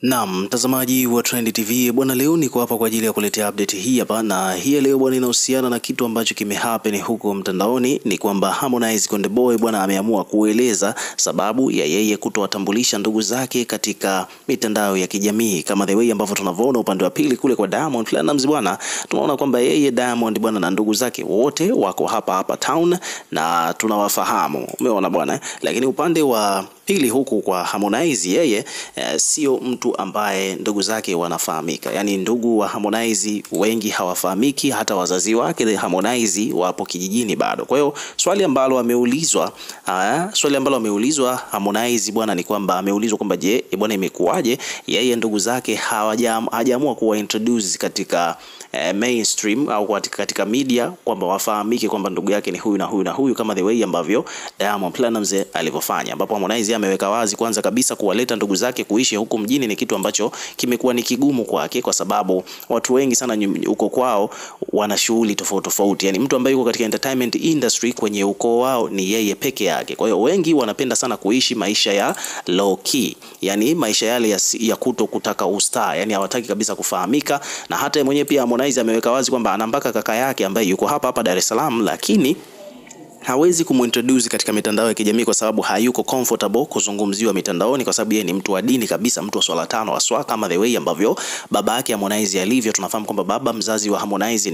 Naam, mtazamaji wa Trend TV bwana, leo niko hapa kwa ajili ya kuletea update hii hapa, na hii leo bwana inahusiana na kitu ambacho kimehappen huko mtandaoni. Ni kwamba Harmonize Konde Boy bwana ameamua kueleza sababu ya yeye kutowatambulisha ndugu zake katika mitandao ya kijamii, kama the way ambavyo tunavyoona upande wa pili kule kwa Diamond Platnumz bwana, tunaona kwamba yeye Diamond bwana na ndugu zake wote wako hapa town na tunawafahamu, umeona bwana. Lakini upande wa pili huku kwa Harmonize, yeye sio mtu ambaye ndugu zake wanafahamika. Yani ndugu wa Harmonize wengi hawafahamiki, hata wazazi wake Harmonize wapo kijijini bado. Kwa hiyo swali ambalo ameulizwa Harmonize bwana ni kwamba ameulizwa kwamba je, bwana imekuwaje yeye ndugu zake hajaamua kuwa introduce katika mainstream au katika media kwamba wafahamike kwamba ndugu yake ni huyu na huyu na huyu, kama the way ambavyo Diamond Platnumz alivyofanya, ambapo Harmonize ameweka wazi kwanza kabisa kuwaleta ndugu zake kuishi huko mjini ni kitu ambacho kimekuwa ni kigumu kwake, kwa sababu watu wengi sana huko kwao wana shughuli tofauti tofauti. Yani mtu ambaye yuko katika entertainment industry kwenye ukoo wao ni yeye peke yake. Kwa hiyo wengi wanapenda sana kuishi maisha ya low key, yani maisha yale ya kuto kutaka ustaa, yani hawataki kabisa kufahamika. Na hata yeye mwenyewe pia Harmonize ameweka wazi kwamba ana mpaka kaka yake ambaye yuko hapa Dar es Salaam, lakini hawezi kumintroduce katika mitandao ya kijamii kwa sababu hayuko comfortable kuzungumziwa mitandaoni, kwa sababu yeye ni mtu wa dini kabisa, mtu wa swala tano aswa, kama the way ambavyo baba yake Harmonize alivyo. Tunafahamu kwamba baba mzazi wa Harmonize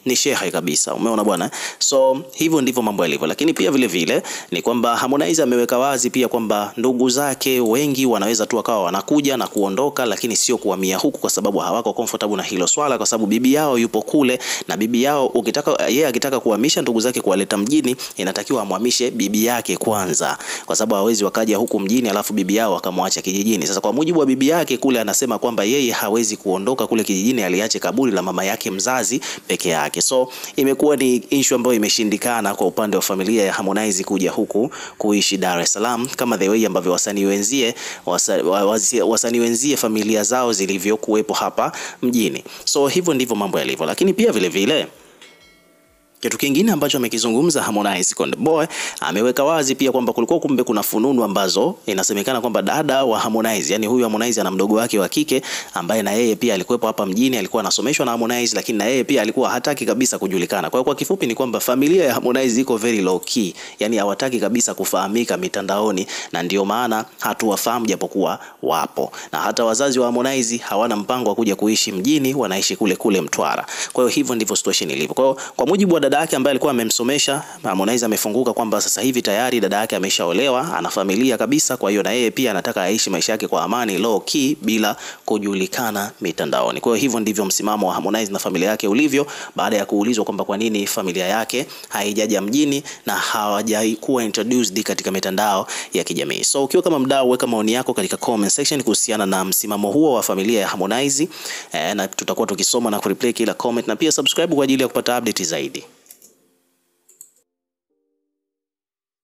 ni shehe kabisa, umeona bwana. So hivyo ndivyo mambo yalivyo. Lakini pia vile vile ni kwamba Harmonize ameweka wazi pia kwamba ndugu zake wengi wanaweza tu wakawa wanakuja na kuondoka, lakini sio kuhamia huku, kwa sababu hawako comfortable na hilo swala, kwa sababu bibi yao yupo kule, na bibi yao yeye akitaka kuhamisha ndugu zake kuwaleta mjini inatakiwa amhamishe bibi yake kwanza, kwa sababu hawezi wakaja huku mjini alafu bibi yao akamwacha kijijini. Sasa kwa mujibu wa bibi yake kule, anasema kwamba yeye hawezi kuondoka kule kijijini, aliache kaburi la mama yake mzazi peke yake. So imekuwa ni issue ambayo imeshindikana kwa upande wa familia ya Harmonize kuja huku kuishi Dar es Salaam, kama the way ambavyo wasanii wenzie familia zao zilivyokuwepo hapa mjini. So hivyo ndivyo mambo yalivyo. Lakini pia vile vile kitu kingine ambacho amekizungumza Harmonize Konde Boy, ameweka wazi pia kwamba kulikuwa kumbe kuna fununu ambazo inasemekana kwamba dada wa Harmonize, yani huyu Harmonize ana mdogo wake wa kike ambaye na yeye pia alikuwepo hapa mjini, alikuwa anasomeshwa na Harmonize, lakini na yeye pia alikuwa hataki kabisa kujulikana. Kwa hiyo kwa kifupi ni kwamba familia ya Harmonize iko very low key, yani hawataki kabisa kufahamika mitandaoni, na ndio maana hatuwafahamu japokuwa wapo. Na hata wazazi wa Harmonize hawana mpango wa kuja kuishi mjini, wanaishi kule Mtwara. Kwa hiyo hivyo ndivyo situation ilivyo. Kwa hiyo kwa mujibu wa dada yake ambaye alikuwa amemsomesha, Harmonize amefunguka kwamba sasa hivi tayari dada yake ameshaolewa, ana familia kabisa. Kwa hiyo na yeye pia anataka aishi maisha yake kwa amani, low key, bila kujulikana mitandaoni. Kwa hiyo hivyo ndivyo msimamo wa Harmonize na familia yake ulivyo, baada ya kuulizwa kwamba kwa nini familia yake haijaja mjini na hawajaikuwa introduced katika mitandao ya kijamii. So ukiwa kama mdau, weka maoni yako katika comment section kuhusiana na msimamo huo wa familia ya Harmonize, na tutakuwa tukisoma na kureplay kila comment, na pia subscribe kwa ajili ya kupata update zaidi.